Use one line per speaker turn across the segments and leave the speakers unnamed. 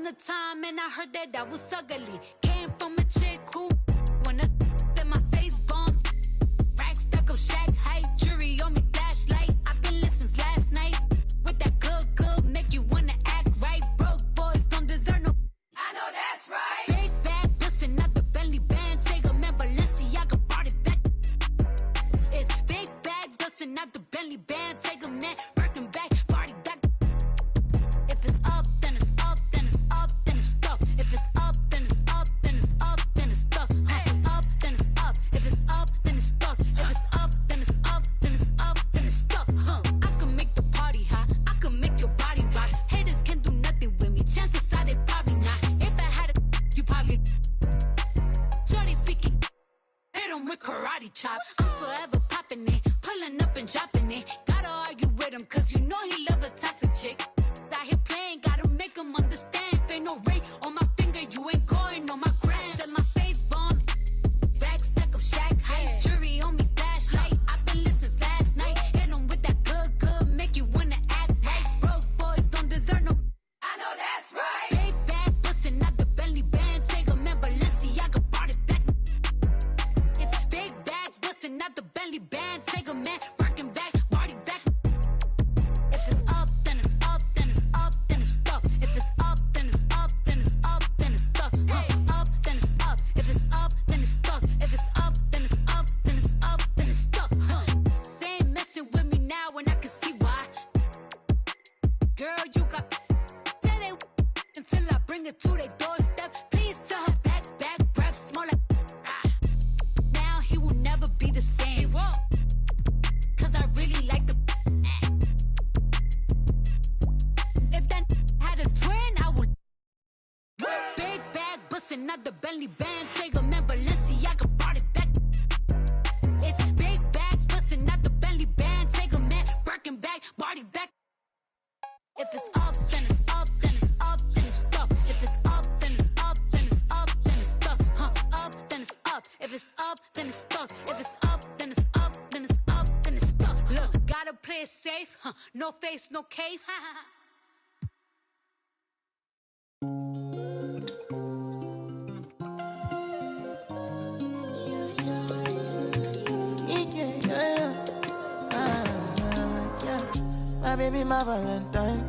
upon a time and I heard that I was ugly. Came from a chick who wanna that my face bomb. Rack stuck up shack height, jury on me flashlight. I've been listening since last night. With that good, make you wanna act right. Broke boys don't deserve no. I know that's right. Big bag, bustin' out the Bentley band. Take a man, Balenciaga brought it back. It's big bags, bustin' out the Bentley band. Take a man, working back, party back. If it's up, then it's up, then it's up, then it's stuff. If it's up, then it's up, then it's up, then it's stuff. Up, then it's up. If it's up, then it's stuck. If it's up, then it's up, then it's up, then it's stuck. I can make the party hot. I can make your body rock. Haters can do nothing with me. Chances are they probably not. If I had a, you probably. Shorty speaking, hit 'em with karate chop. I'm forever popping it, pulling up and dropping it. Gotta argue with him, cause you know he love a toxic chick. Out here playing, gotta make him understand. If ain't no ring on my finger, you ain't going on my gram. Set my face bomb, back stuck up shack height. Jury on me flashlight. I've been listening since last night. Hit him with that good, make you wanna act right. Broke boys don't deserve no. I know that's right. Big bag, bustin' out the Bentley band. Take a man, Balenciaga brought it back. It's big bags, bustin' out the Bentley band. Take a man, working back, party back. If it's up, then it's up, then it's up, then it's stuff. If it's up, then it's up, then it's up, then it's stuff. Up, then it's up. If it's up, then it's stuck. If it's up, then it's up, then it's up, then it's stuck. They ain't messing with me now, and I can see why. Girl, you got tell they until I bring it to their doorstep. Please tell her back, breath smell like. Now he will never be the same. He won't, cause I really like the. If that had a twin, I would. Big bag, bustin' out the Bentley band. Take a man, Balenciaga brought it back. It's big bags, bustin' out the Bentley band. Take a man, working back, party back. If it's up, then it's up, then it's up, then it's stuff. If it's up, then it's up, then it's up, then it's stuff. Up, then it's up. If it's up, then it's stuck. If it's up, then it's up, then it's up, then it's stuck. Look, gotta play it safe. No face, no case.
My baby, my Valentine.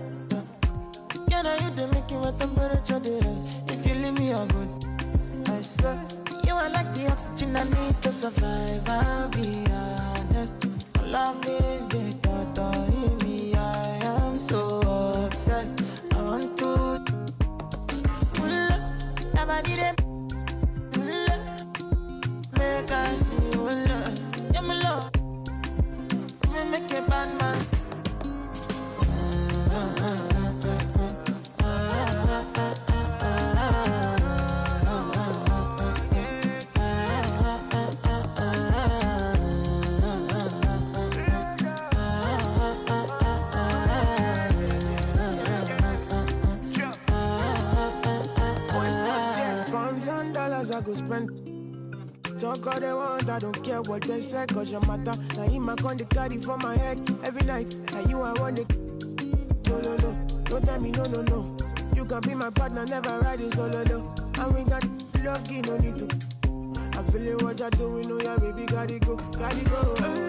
Can I hit the making with temperature days? If you leave me a good, I swear. You are like the oxygen I need to survive. I'll be honest. Loving the thought of me. I am so obsessed. I want to never need it. Make I see you love. Yeah, my love. Me make a bad man. I go spend. Talk all they want, I don't care what they say, cause your matter. Now in my con, they carry for my head every night. Now you I want it. No, don't tell me no. You can be my partner, never ride it solo, no. And we got lucky, no need to. I'm feeling what you're doing, oh yeah, baby, gotta go.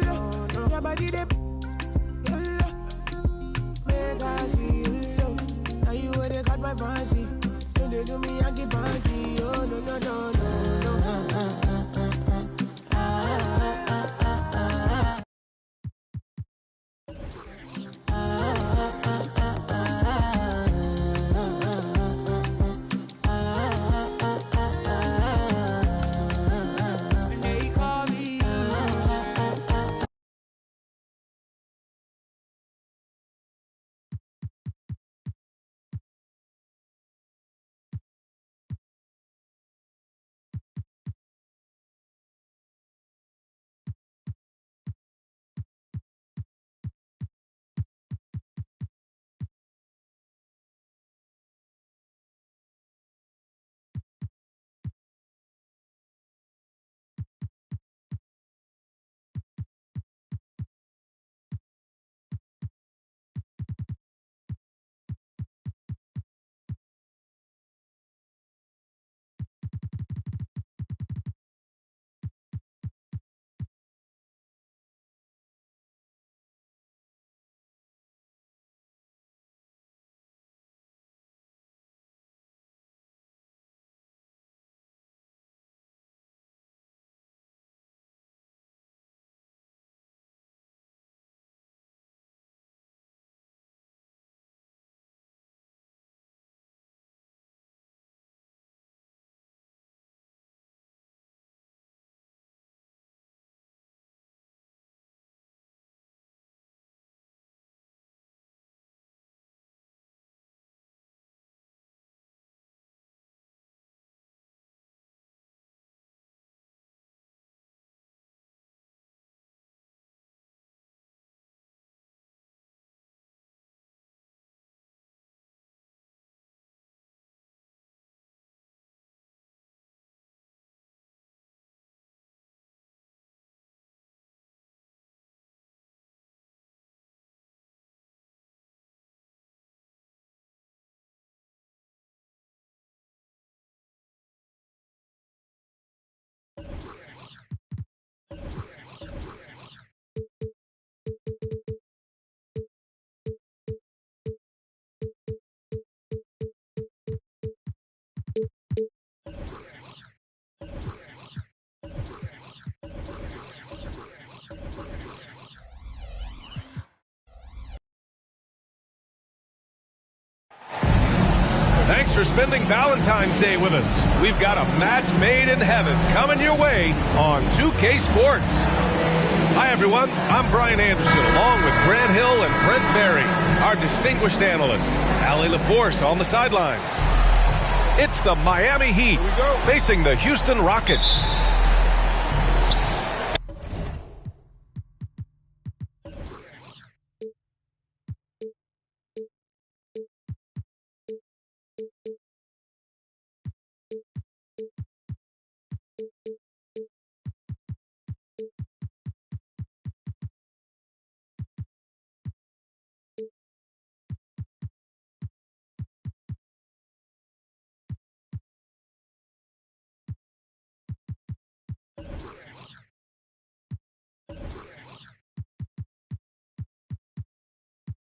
No. Your body, they make I see you, now you where they got my fancy. Don't they do me, I give banky, oh no.
Valentine's Day with us. We've got a match made in heaven coming your way on 2K Sports. Hi, everyone. I'm Brian Anderson, along with Grant Hill and Brent Berry, our distinguished analyst. Allie LaForce on the sidelines. It's the Miami Heat facing the Houston Rockets.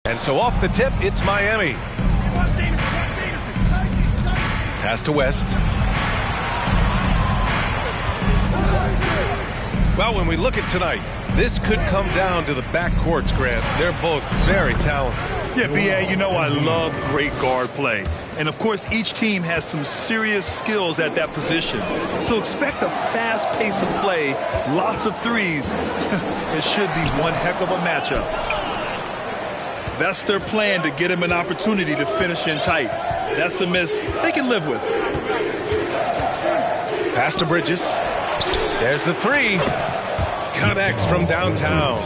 And so off the tip, it's Miami. Pass to West. Well, when we look at tonight, this could come down to the backcourts, Grant. They're both very talented.
Yeah, B.A., you know I love great guard play. And, of course, each team has some serious skills at that position. So expect a fast pace of play, lots of threes. It should be one heck of a matchup. That's their plan, to get him an opportunity to finish in tight. That's a miss they can live with.
Pass to Bridges. There's the three. Connects from downtown.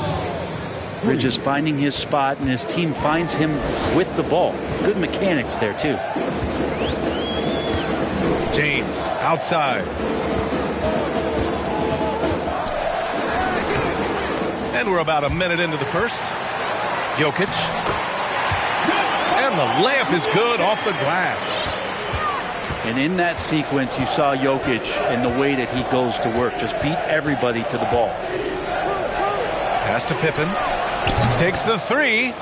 Bridges finding his spot, and his team finds him with the ball. Good mechanics there, too.
James outside. And we're about a minute into the first. Jokic. And the layup is good off the glass.
And in that sequence, you saw Jokic in the way that he goes to work. Just beat everybody to the ball.
Pass to Pippen. Takes the three.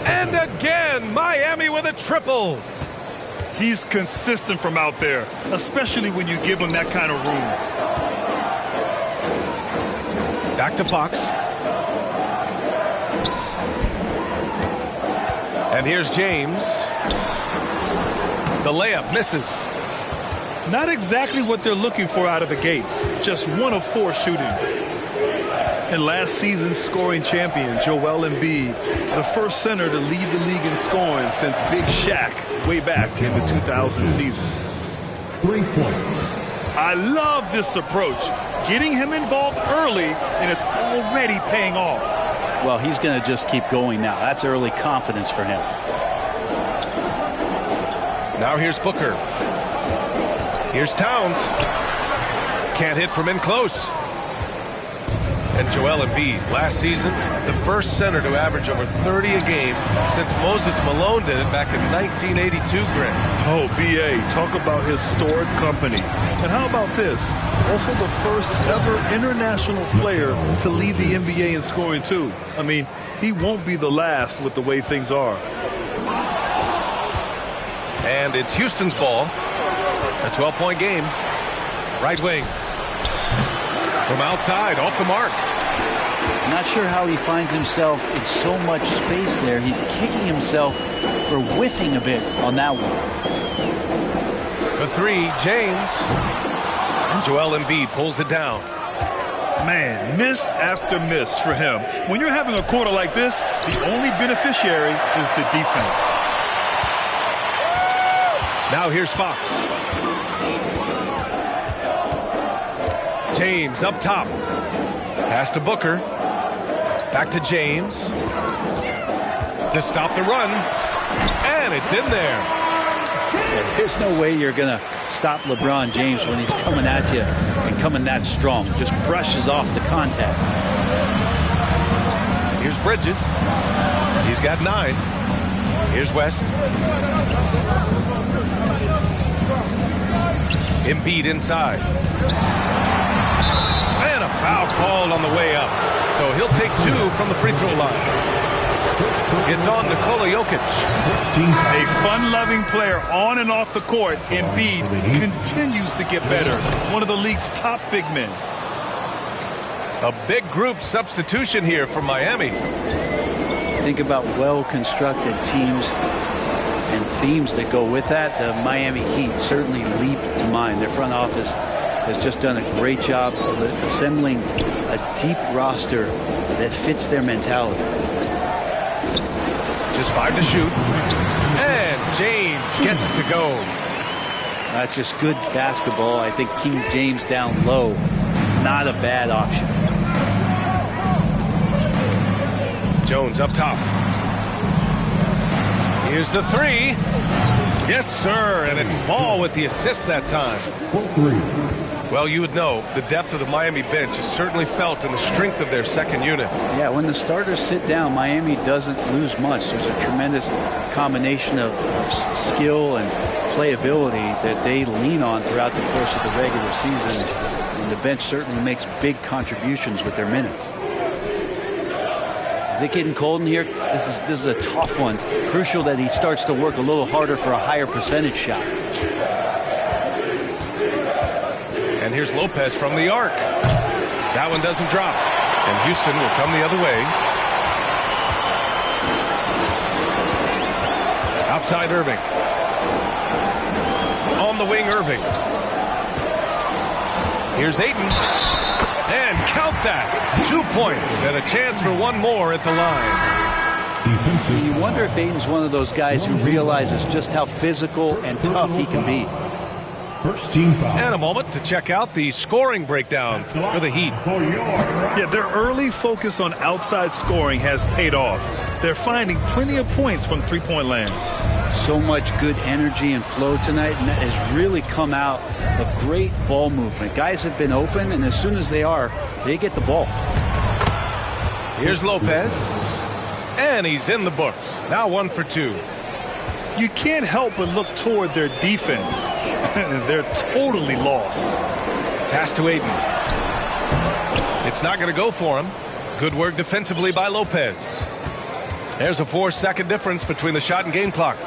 And again, Miami with a triple.
He's consistent from out there, especially when you give him that kind of room.
Back to Fox. And here's James. The layup misses.
Not exactly what they're looking for out of the gates. Just 1 of 4 shooting. And last season's scoring champion, Joel Embiid, the first center to lead the league in scoring since Big Shaq way back in the 2000 season.
3 points.
I love this approach. Getting him involved early, and it's already paying off.
Well, he's going to just keep going now. That's early confidence for him.
Now here's Booker. Here's Towns. Can't hit from in close. And Joel Embiid, last season, the first center to average over 30 a game since Moses Malone did it back in 1982, Grant.
Oh, B.A., talk about historic company. And how about this? Also the first ever international player to lead the NBA in scoring, too. I mean, he won't be the last with the way things are.
And it's Houston's ball. A 12-point game. Right wing. From outside, off the mark.
Not sure how he finds himself in so much space there. He's kicking himself for whiffing a bit on that one.
For three, James. And Joel Embiid pulls it down.
Man, miss after miss for him. When you're having a quarter like this, the only beneficiary is the defense.
Now here's Fox. James up top. Pass to Booker. Back to James. To stop the run. And it's in there.
Yeah, there's no way you're going to stop LeBron James when he's coming at you and coming that strong. Just brushes off the contact.
Here's Bridges. He's got 9. Here's West. Embiid inside. And a foul called on the way up. So he'll take 2 from the free throw line. It's on Nikola Jokic.
A fun-loving player on and off the court. Embiid continues to get better. One of the league's top big men.
A big group substitution here for Miami.
Think about well-constructed teams. and themes that go with that, the Miami Heat certainly leap to mind. Their front office has just done a great job of assembling a deep roster that fits their mentality.
Just 5 to shoot. And James gets it to go.
That's just good basketball. I think King James down low is not a bad option.
Jones up top. Here's the 3. Yes, sir. And it's Ball with the assist that time. Well, you would know the depth of the Miami bench is certainly felt in the strength of their second unit.
Yeah, when the starters sit down, Miami doesn't lose much. There's a tremendous combination of skill and playability that they lean on throughout the course of the regular season. And the bench certainly makes big contributions with their minutes. Is it getting cold in here? This is a tough one. Crucial that he starts to work a little harder for a higher percentage shot.
And here's Lopez from the arc. That one doesn't drop. And Houston will come the other way. Outside Irving. On the wing, Irving. Here's Ayton. And count that. 2 points and a chance for one more at the line.
You wonder if Ayton's one of those guys who realizes just how physical and tough he can be.
First team foul.
And a moment to check out the scoring breakdown for the Heat.
Yeah, their early focus on outside scoring has paid off. They're finding plenty of points from three-point land.
So much good energy and flow tonight, and that has really come out of great ball movement. Guys have been open, and as soon as they are, they get the ball.
Here's Lopez. And he's in the books. Now 1 for 2.
You can't help but look toward their defense. They're totally lost.
Pass to Ayton. It's not going to go for him. Good work defensively by Lopez. There's a 4-second difference between the shot and game clock.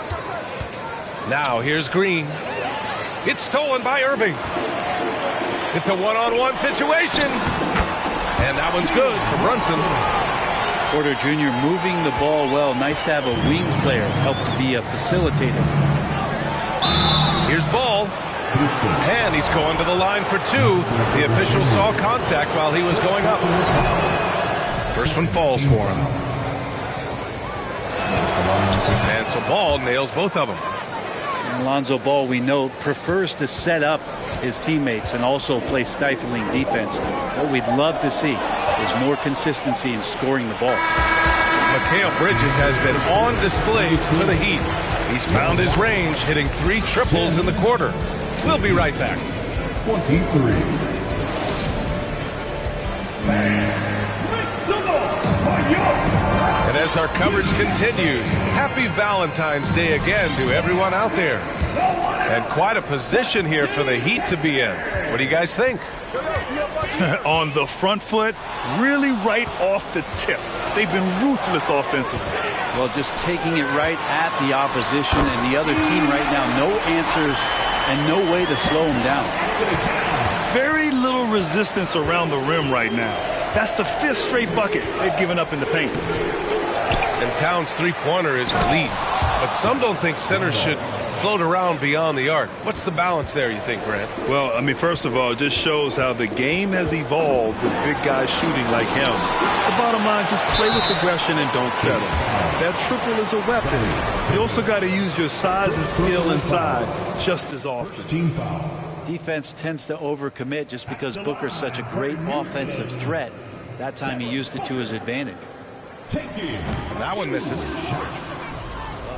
Now here's Green. It's stolen by Irving. It's a one-on-one situation. And that one's good for Brunson.
Porter Jr. moving the ball well. Nice to have a wing player help to be a facilitator.
Here's Ball. And he's going to the line for 2. The official saw contact while he was going up. First one falls for him. And so Ball nails both of them.
Alonzo Ball, we know, prefers to set up his teammates and also play stifling defense. What we'd love to see is more consistency in scoring the ball.
Mikal Bridges has been on display for the Heat. He's found his range, hitting 3 triples in the quarter. We'll be right back.
23.
And as our coverage continues, happy Valentine's Day again to everyone out there. And quite a position here for the Heat to be in. What do you guys think?
On the front foot, really right off the tip. They've been ruthless offensively.
Well, just taking it right at the opposition and the other team right now. No answers and no way to slow them down.
Very little resistance around the rim right now. That's the 5th straight bucket they've given up in the paint.
And Towns' three-pointer is elite. But some don't think centers should float around beyond the arc. What's the balance there, you think, Grant?
Well, I mean, first of all, it just shows how the game has evolved with big guys shooting like him. The bottom line, just play with aggression and don't settle. That triple is a weapon. You also got to use your size and skill inside just as often.
Team foul.
Defense tends to overcommit just because Booker's such a great offensive threat. That time he used it to his advantage.
That one misses.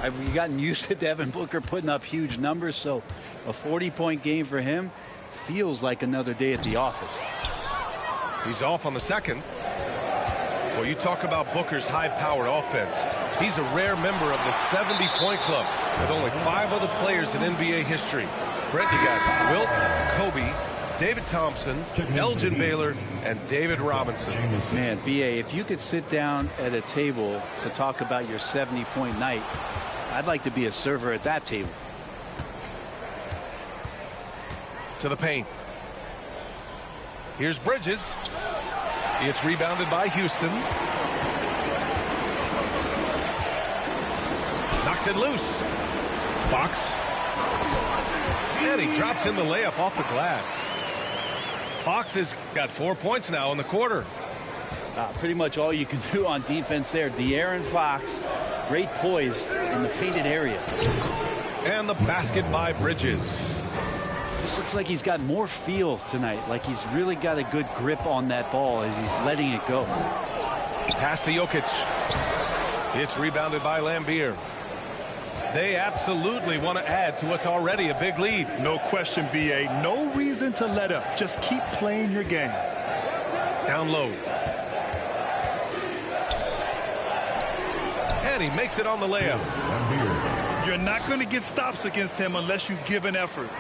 I've gotten used to Devin Booker putting up huge numbers, so a 40-point game for him feels like another day at the office.
He's off on the second. Well, you talk about Booker's high-powered offense. He's a rare member of the 70-point club with only 5 other players in NBA history. Brent, you got Wilt, Kobe, David Thompson, Elgin Baylor, and David Robinson.
Man, B.A., if you could sit down at a table to talk about your 70-point night, I'd like to be a server at that table.
To the paint. Here's Bridges. It's rebounded by Houston. Knocks it loose. Fox. And he drops in the layup off the glass. Fox has got 4 points now in the quarter.
Pretty much all you can do on defense there. De'Aaron Fox, great poise in the painted area.
And the basket by Bridges.
This looks like he's got more feel tonight, like he's really got a good grip on that ball as he's letting it go.
Pass to Jokic. It's rebounded by Lambier. They absolutely want to add to what's already a big lead.
No question, B.A. No reason to let up. Just keep playing your game.
Down low. And he makes it on the layup.
You're not going to get stops against him unless you give an effort.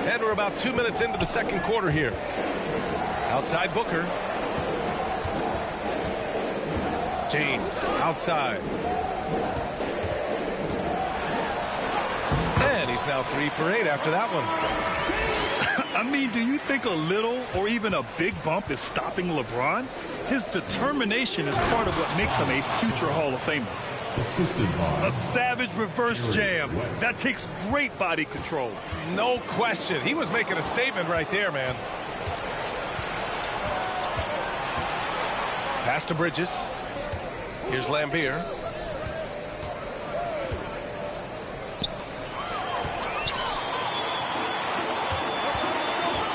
And we're about 2 minutes into the second quarter here. Outside Booker. James outside. And he's now 3 for 8 after that one.
I mean, do you think a little or even a big bump is stopping LeBron? His determination is part of what makes him a future Hall of Famer. A savage reverse jam. That takes great body control.
No question. He was making a statement right there, man. Pass to Bridges. Here's Lambier.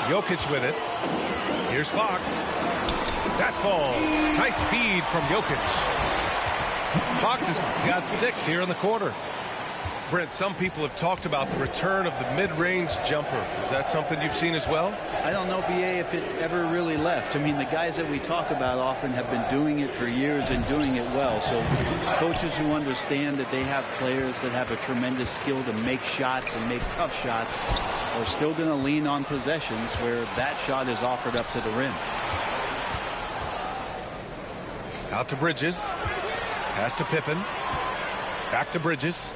Jokic with it. Here's Fox. That falls. Nice feed from Jokic. Fox has got 6 here in the quarter. Brent, some people have talked about the return of the mid-range jumper. Is that something you've seen as well?
I don't know, B.A., if it ever really left. I mean, the guys that we talk about often have been doing it for years and doing it well. So coaches who understand that they have players that have a tremendous skill to make shots and make tough shots are still going to lean on possessions where that shot is offered up to the rim.
Out to Bridges. Pass to Pippen. Back to Bridges.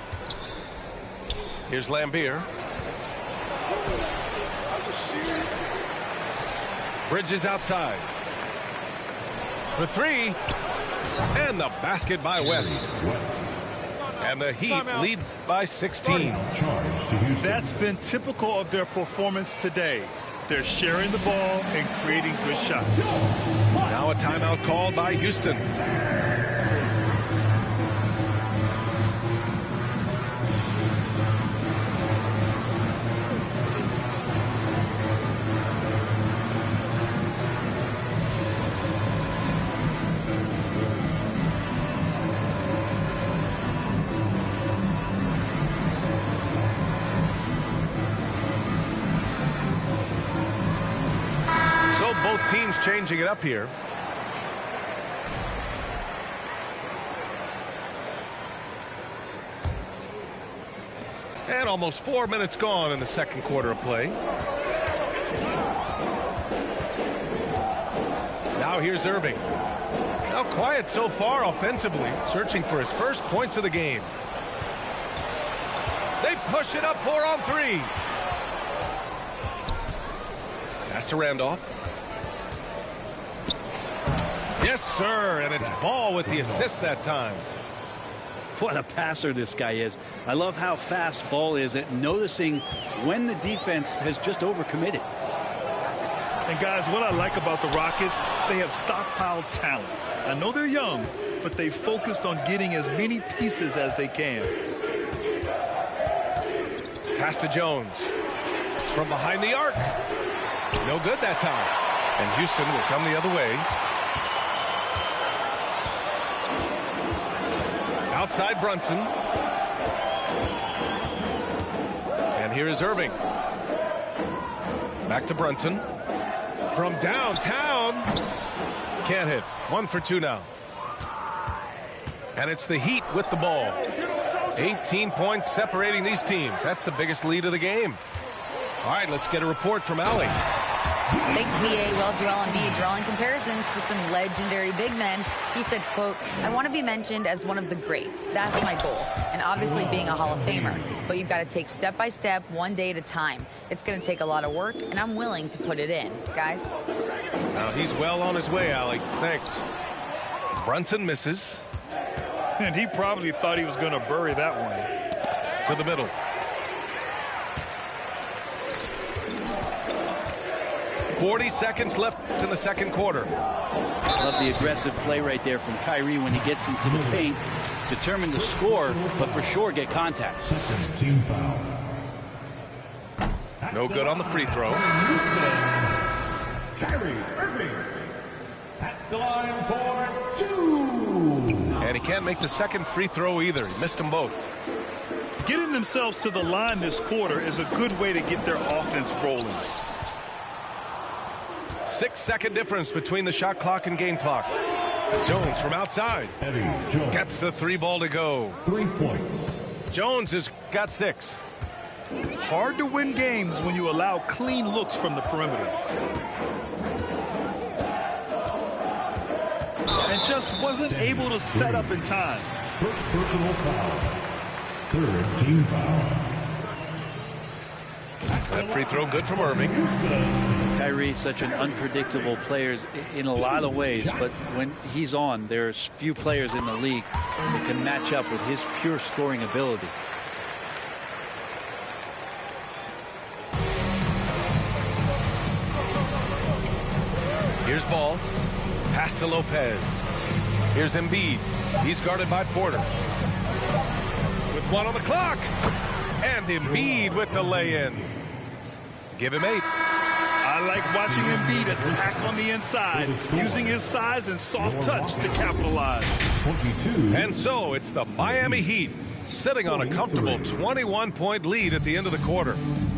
Here's Lambier. Bridges outside. For 3. And the basket by West. And the Heat lead by 16.
That's been typical of their performance today. They're sharing the ball and creating good shots.
Now a timeout called by Houston. Both teams changing it up here. And almost 4 minutes gone in the second quarter of play. Now here's Irving. Now quiet so far offensively, searching for his first points of the game. They push it up 4 on 3. Pass to Randolph. Yes, sir, and it's Ball with the assist that time.
What a passer this guy is. I love how fast Ball is at noticing when the defense has just overcommitted.
And guys, what I like about the Rockets, they have stockpiled talent. I know they're young, but they focused on getting as many pieces as they can.
Pass to Jones. From behind the arc. No good that time. And Houston will come the other way. Outside Brunson. And here is Irving. Back to Brunson. From downtown. Can't hit. 1 for 2 now. And it's the Heat with the ball. 18 points separating these teams. That's the biggest lead of the game. All right, let's get a report from Allie.
Thanks, B.A. Well, Joel Embiid drawing comparisons to some legendary big men. He said, quote, "I want to be mentioned as one of the greats. That's my goal. And obviously being a Hall of Famer. But you've got to take step by step, one day at a time. It's going to take a lot of work, and I'm willing to put it in. Guys?"
Now he's well on his way, Allie. Thanks. Brunson misses.
And he probably thought he was going to bury that one.
To the middle. "40 seconds left in the second quarter."
Love the aggressive play right there from Kyrie when he gets into the paint. Determined to score, but for sure get contact.
Second team foul.
No good on the free throw.
Kyrie Irving at the line for 2.
And he can't make the second free throw either. He missed them both.
Getting themselves to the line this quarter is a good way to get their offense rolling.
6-second difference between the shot clock and game clock. Jones from outside.
Eddie Jones.
Gets the 3 ball to go.
3 points.
Jones has got 6.
Hard to win games when you allow clean looks from the perimeter. And just wasn't able to set up in time.
First personal foul. Third team foul.
That free throw good from Irving.
Kyrie, such an unpredictable player in a lot of ways, but when he's on, there's few players in the league that can match up with his pure scoring ability.
Here's ball. Pass to Lopez. Here's Embiid. He's guarded by Porter. With 1 on the clock. And Embiid with the lay-in. Give him 8.
I like watching Embiid attack on the inside, using his size and soft touch to capitalize.
22.
And so it's the Miami Heat sitting on a comfortable 21-point lead at the end of the quarter.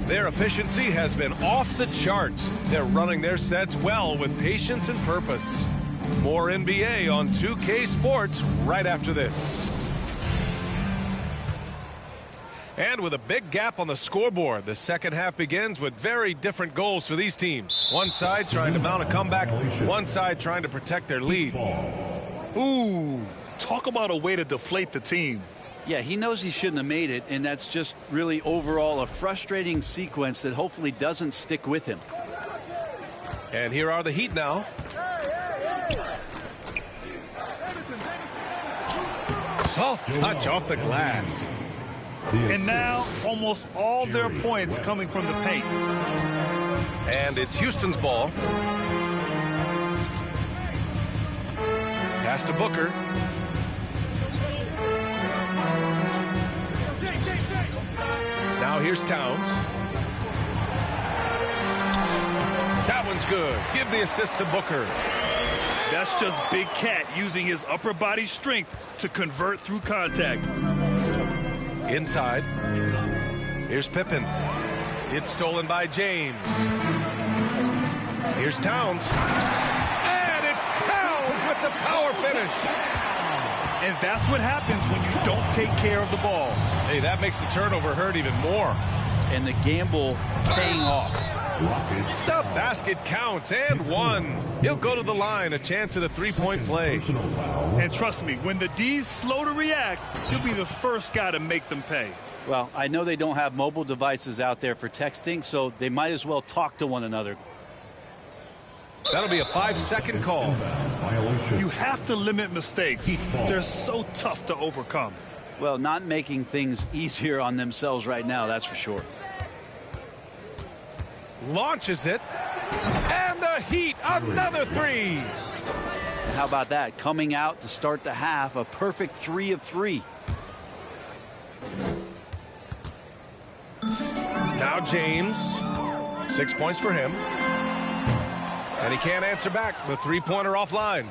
Their efficiency has been off the charts. They're running their sets well with patience and purpose. More NBA on 2K Sports right after this. And with a big gap on the scoreboard, the second half begins with very different goals for these teams. One side trying to mount a comeback, one side trying to protect their lead.
Ooh, talk about a way to deflate the team.
Yeah, he knows he shouldn't have made it, and that's just really overall a frustrating sequence that hopefully doesn't stick with him.
And here are the Heat now. Soft touch off the glass.
And now almost all their points coming from the paint.
And it's Houston's ball. Pass to Booker. Now here's Towns. That one's good. Give the assist to Booker.
That's just Big Cat using his upper body strength to convert through contact.
Inside. Here's Pippen. It's stolen by James. Here's Towns. And it's Towns with the power finish.
And that's what happens when you don't take care of the ball.
Hey, that makes the turnover hurt even more.
And the gamble paying off.
The basket counts and 1. He'll go to the line, a chance at a 3-point play.
And trust me, when the D's slow to react, he'll be the first guy to make them pay.
Well, I know they don't have mobile devices out there for texting, so they might as well talk to one another.
That'll be a 5-second call.
You have to limit mistakes. They're so tough to overcome.
Well, not making things easier on themselves right now, that's for sure.
Launches it. And the Heat, another 3.
And how about that? Coming out to start the half, a perfect 3 of 3.
Now James. 6 points for him. And he can't answer back. The 3-pointer offline.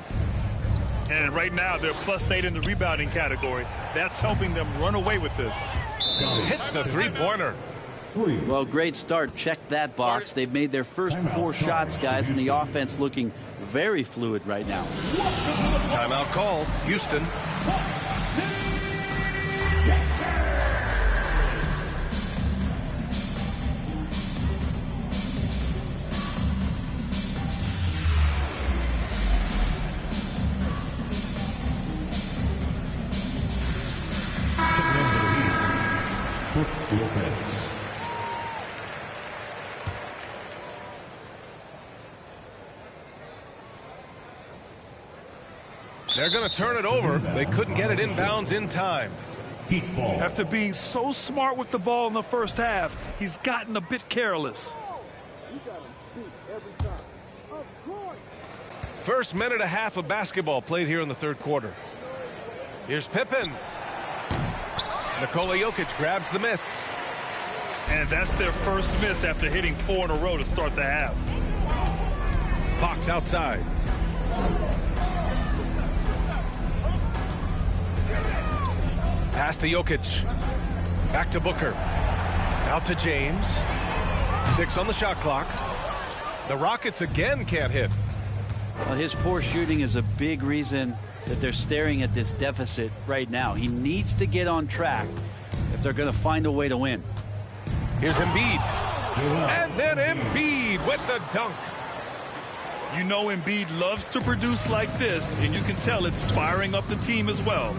And right now, they're +8 in the rebounding category. That's helping them run away with this.
Hits the 3-pointer.
Well, great start. Check that box. They've made their first 4 shots, guys, and the offense looking very fluid right now.
Timeout called. Houston. They're going to turn it over. They couldn't get it inbounds in time.
After being so smart with the ball in the first half, he's gotten a bit careless.
First minute and a half of basketball played here in the third quarter. Here's Pippen. Nikola Jokic grabs the miss.
And that's their first miss after hitting 4 in a row to start the half.
Fox outside. Pass to Jokic. Back to Booker. Out to James. 6 on the shot clock. The Rockets again can't hit.
Well, his poor shooting is a big reason that they're staring at this deficit right now. He needs to get on track if they're going to find a way to win.
Here's Embiid. And then Embiid with the dunk.
You know Embiid loves to produce like this, and you can tell it's firing up the team as well.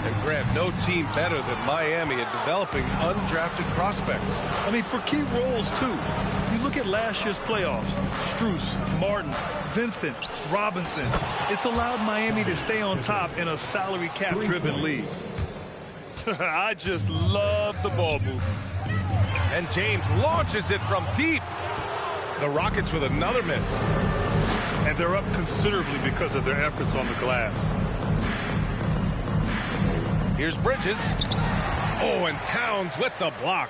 And Grant, no team better than Miami at developing undrafted prospects.
I mean, for key roles, too. You look at last year's playoffs. Strus, Martin, Vincent, Robinson. It's allowed Miami to stay on top in a salary cap-driven league. I just love the ball movement.
And James launches it from deep. The Rockets with another miss.
And they're up considerably because of their efforts on the glass.
Here's Bridges. Oh, and Towns with the block.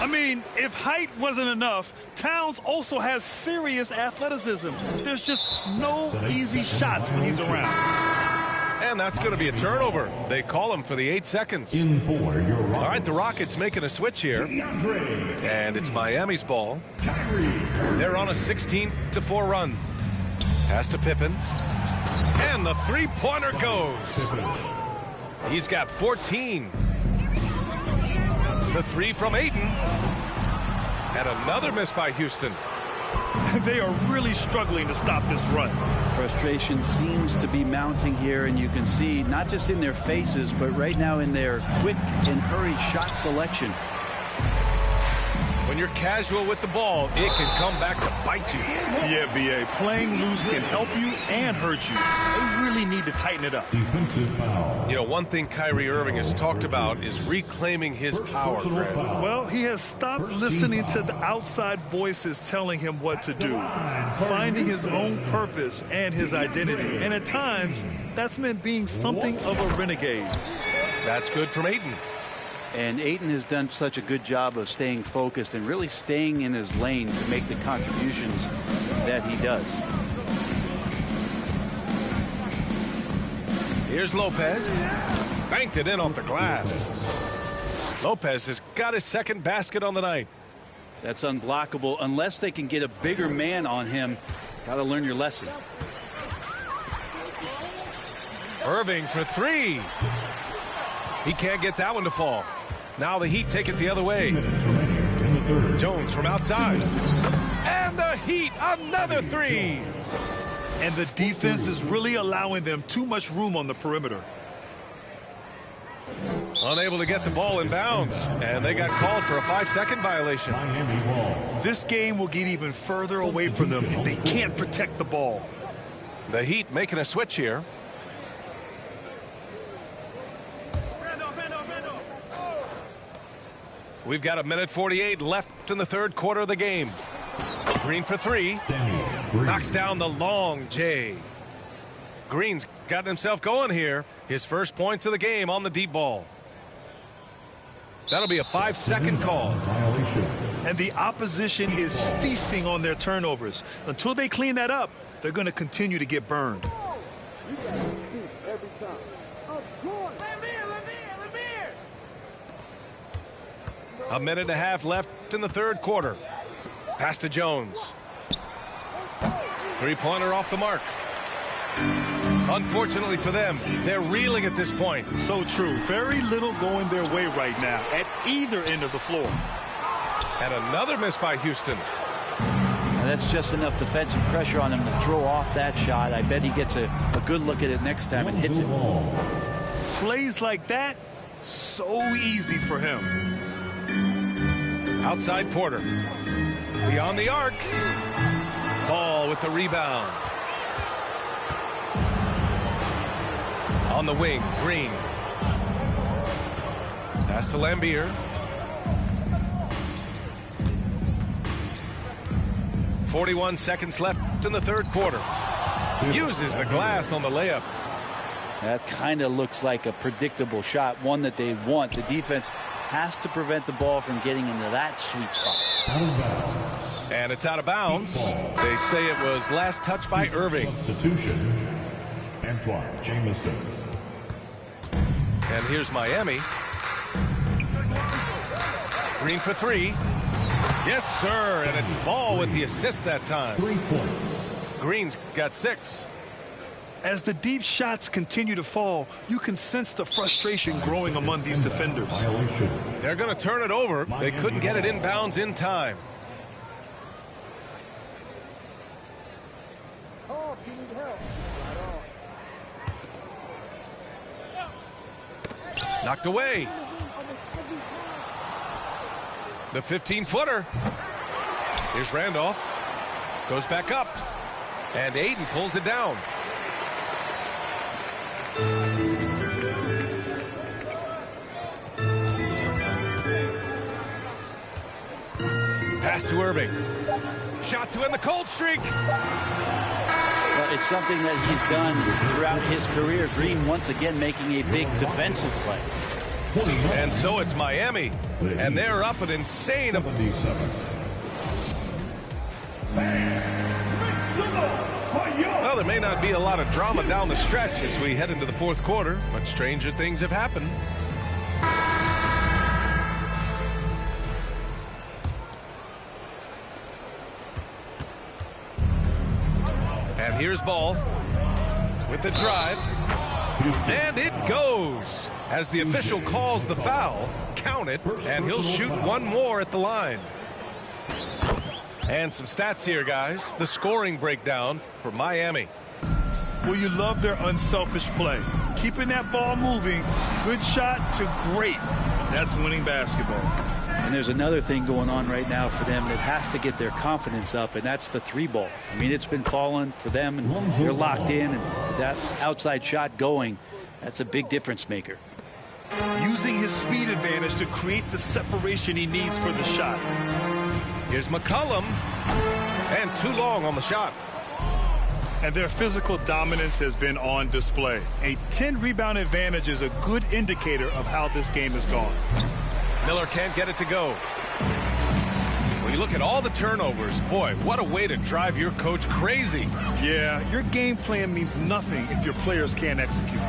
I mean, if height wasn't enough, Towns also has serious athleticism. There's just no easy shots when he's around.
And that's going to be a turnover. They call him for the 8 seconds. All right, the Rockets making a switch here. And it's Miami's ball. They're on a 16-4 run. Pass to Pippen. And the three-pointer goes. He's got 14. The three from Ayton. And another miss by Houston.
They are really struggling to stop this run.
Frustration seems to be mounting here, and you can see not just in their faces, but right now in their quick and hurried shot selection.
When you're casual with the ball, it can come back to bite you.
Yeah, B.A. Playing loose can help you and hurt you. They really need to tighten it up.
Defensive foul.
You know, one thing Kyrie Irving has talked about is reclaiming his power, Grant.
Well, he has stopped listening to the outside voices telling him what to do, finding his own purpose and his identity. And at times, that's meant being something of a renegade.
That's good from Ayton.
And Ayton has done such a good job of staying focused and really staying in his lane to make the contributions that he does.
Here's Lopez. Banked it in off the glass. Lopez has got his second basket on the night.
That's unblockable unless they can get a bigger man on him. Got to learn your lesson.
Irving for three. He can't get that one to fall. Now the Heat take it the other way. Jones from outside. And the Heat, another three.
And the defense is really allowing them too much room on the perimeter.
Unable to get the ball in bounds. And they got called for a 5-second violation.
This game will get even further away from them if they can't protect the ball.
The Heat making a switch here. We've got a minute 48 left in the third quarter of the game. Green for three. Knocks down the long J. Green's gotten himself going here. His first points of the game on the deep ball. That'll be a 5-second call.
And the opposition is feasting on their turnovers. Until they clean that up, they're going to continue to get burned.
A minute and a half left in the third quarter. Pass to Jones. Three-pointer off the mark. Unfortunately for them, they're reeling at this point.
So true. Very little going their way right now at either end of the floor.
And another miss by Houston.
And that's just enough defensive pressure on him to throw off that shot. I bet he gets a good look at it next time and hits it.
Plays like that, so easy for him.
Outside Porter. Beyond the arc. Ball with the rebound. On the wing, Green. Pass to Lambier. .41 seconds left in the third quarter. Uses the glass on the layup.
That kind of looks like a predictable shot, one that they want. The defense has to prevent the ball from getting into that sweet spot.
And it's out of bounds. They say it was last touched by Irving.
Substitution, Antoine Jamison.
And here's Miami. Green for three. Yes, sir. And it's Ball with the assist that time.
3 points.
Green's got 6.
As the deep shots continue to fall, you can sense the frustration growing among these defenders.
They're going to turn it over. They couldn't get it inbounds in time. Knocked away. The 15-footer. Here's Randolph. Goes back up. And Aiden pulls it down. Pass to Irving. Shot to end the cold streak.
Well, it's something that he's done throughout his career. Green once again making a big defensive play.
And so it's Miami. And they're up an insane. Well, there may not be a lot of drama down the stretch as we head into the fourth quarter, but stranger things have happened. And here's Ball with the drive. And it goes. As the official calls the foul, count it, and he'll shoot one more at the line. And some stats here, guys. The scoring breakdown for Miami.
Well, you love their unselfish play. Keeping that ball moving, good shot to great. That's winning basketball.
And there's another thing going on right now for them that has to get their confidence up, and that's the 3-ball. I mean, it's been falling for them, and they're locked in, and that outside shot going, that's a big difference maker.
Using his speed advantage to create the separation he needs for the shot.
Here's McCollum, and too long on the shot.
And their physical dominance has been on display. A 10-rebound advantage is a good indicator of how this game has gone.
Miller can't get it to go. When you look at all the turnovers, boy, what a way to drive your coach crazy.
Yeah, your game plan means nothing if your players can't execute.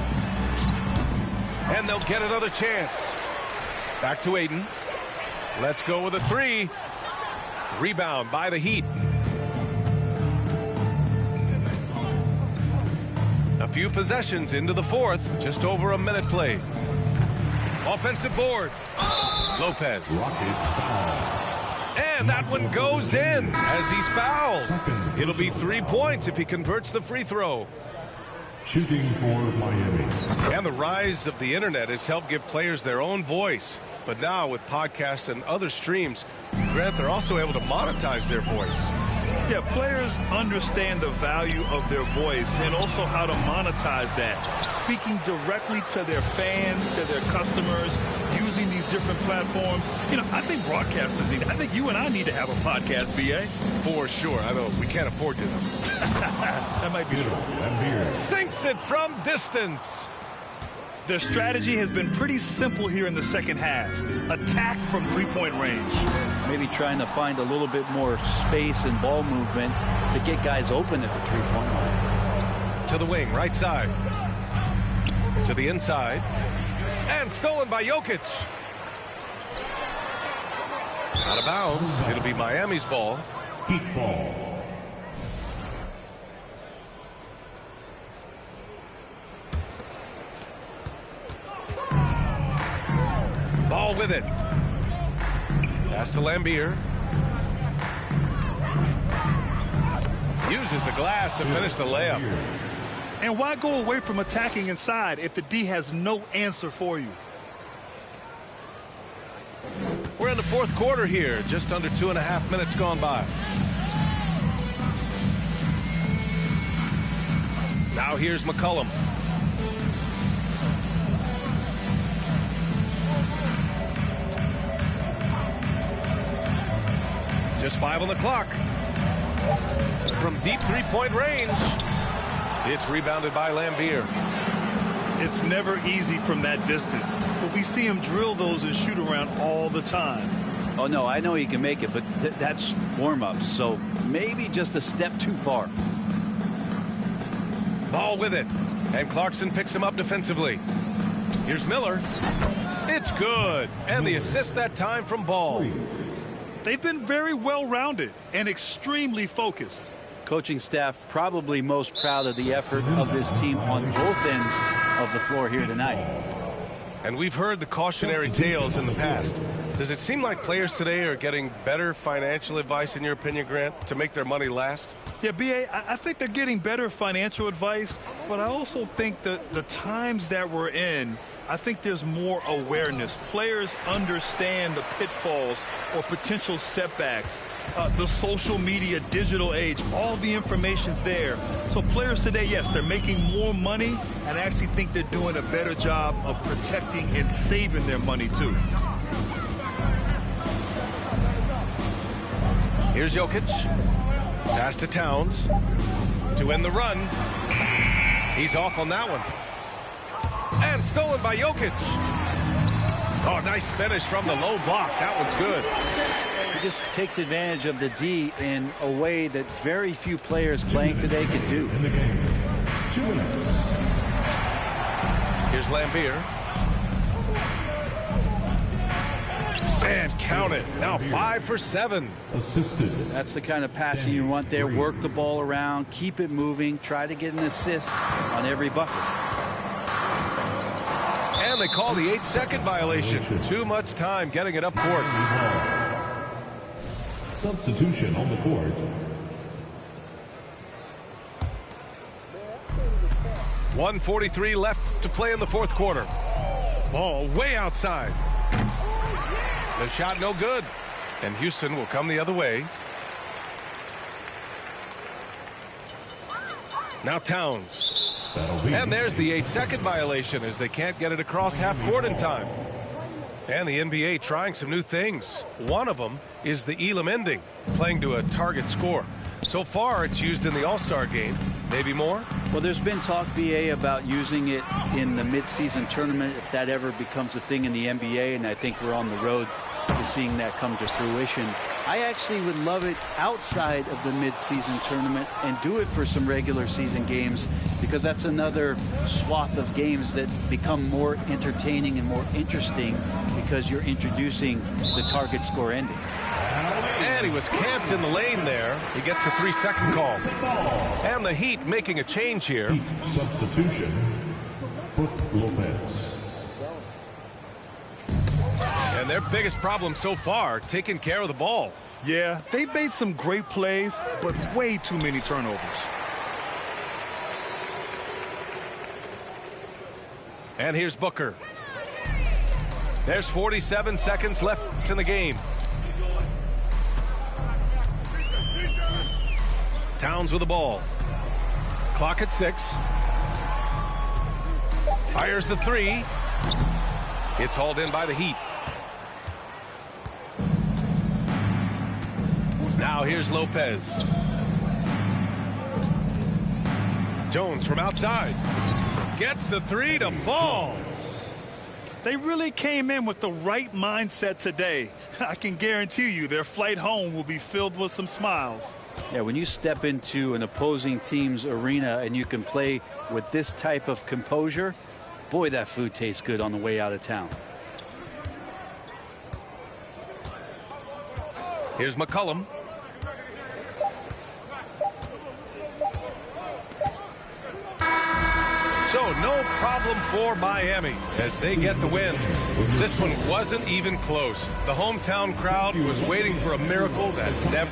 And they'll get another chance. Back to Aiden. Let's go with a 3. Rebound by the Heat. A few possessions into the fourth. Just over a minute played. Offensive board. Lopez. And that one goes in as he's fouled. It'll be 3 points if he converts the free throw.
Shooting for Miami.
And the rise of the internet has helped give players their own voice. But now with podcasts and other streams, Grant, they're also able to monetize their voice.
Yeah, players understand the value of their voice and also how to monetize that. Speaking directly to their fans, to their customers, using these different platforms. You know, I think broadcasters need, I think you and I need to have a podcast, B.A.
For sure. I know we can't afford to.
That might be true.
Sinks it from distance.
Their strategy has been pretty simple here in the second half. Attack from three-point range.
Maybe trying to find a little bit more space and ball movement to get guys open at the three-point line.
To the wing, right side. To the inside. And stolen by Jokic. Out of bounds. It'll be Miami's ball.
Heat ball.
Ball with it. Pass to Lambier. Uses the glass to finish the layup.
And why go away from attacking inside if the D has no answer for you?
We're in the fourth quarter here. Just under 2.5 minutes gone by. Now here's McCollum. Just 5 on the clock. From deep three-point range, it's rebounded by Lambier.
It's never easy from that distance, but we see him drill those and shoot around all the time.
Oh, no, I know he can make it, but that's warm-ups, so maybe just a step too far.
Ball with it, and Clarkson picks him up defensively. Here's Miller. It's good, and the assist that time from Ball.
They've been very well-rounded and extremely focused.
Coaching staff probably most proud of the effort of this team on both ends of the floor here tonight.
And we've heard the cautionary tales in the past. Does it seem like players today are getting better financial advice, in your opinion, Grant, to make their money last?
Yeah, B.A., I think they're getting better financial advice, but I also think that the times that we're in, I think there's more awareness. Players understand the pitfalls or potential setbacks. The social media, digital age, all the information's there. So players today, yes, they're making more money, and I actually think they're doing a better job of protecting and saving their money, too.
Here's Jokic. Pass to Towns to end the run. He's off on that one. And stolen by Jokic. Oh, nice finish from the low block. That one's good.
He just takes advantage of the D in a way that very few players playing today can do.
In the game, 2 minutes.
Here's Lambier. And count it. Now 5 for 7.
Assisted.
That's the kind of passing you want there. Work the ball around, keep it moving, try to get an assist on every bucket.
And they call the 8-second violation. Too much time getting it up court.
Substitution on the court.
.143 left to play in the fourth quarter. Ball way outside. The shot no good. And Houston will come the other way. Now Towns. And there's the 8-second violation as they can't get it across half court in time. And the NBA trying some new things. One of them is the Elam ending, playing to a target score. So far, it's used in the All-Star game. Maybe more?
Well, there's been talk, BA, about using it in the midseason tournament if that ever becomes a thing in the NBA, and I think we're on the road to seeing that come to fruition. I actually would love it outside of the midseason tournament and do it for some regular season games, because that's another swath of games that become more entertaining and more interesting because you're introducing the target score ending.
And he was camped in the lane there. He gets a 3-second call. And the Heat making a change here.
Heat substitution. Brook Lopez.
And their biggest problem so far, taking care of the ball.
Yeah, they made some great plays, but way too many turnovers.
And here's Booker. There's 47 seconds left in the game. Towns with the ball. Clock at 6. Fires the 3. It's hauled in by the Heat. Now here's Lopez. Jones from outside. Gets the 3 to fall.
They really came in with the right mindset today. I can guarantee you their flight home will be filled with some smiles.
Yeah, when you step into an opposing team's arena and you can play with this type of composure, boy, that food tastes good on the way out of town.
Here's McCollum. So no problem for Miami as they get the win. This one wasn't even close. The hometown crowd was waiting for a miracle that never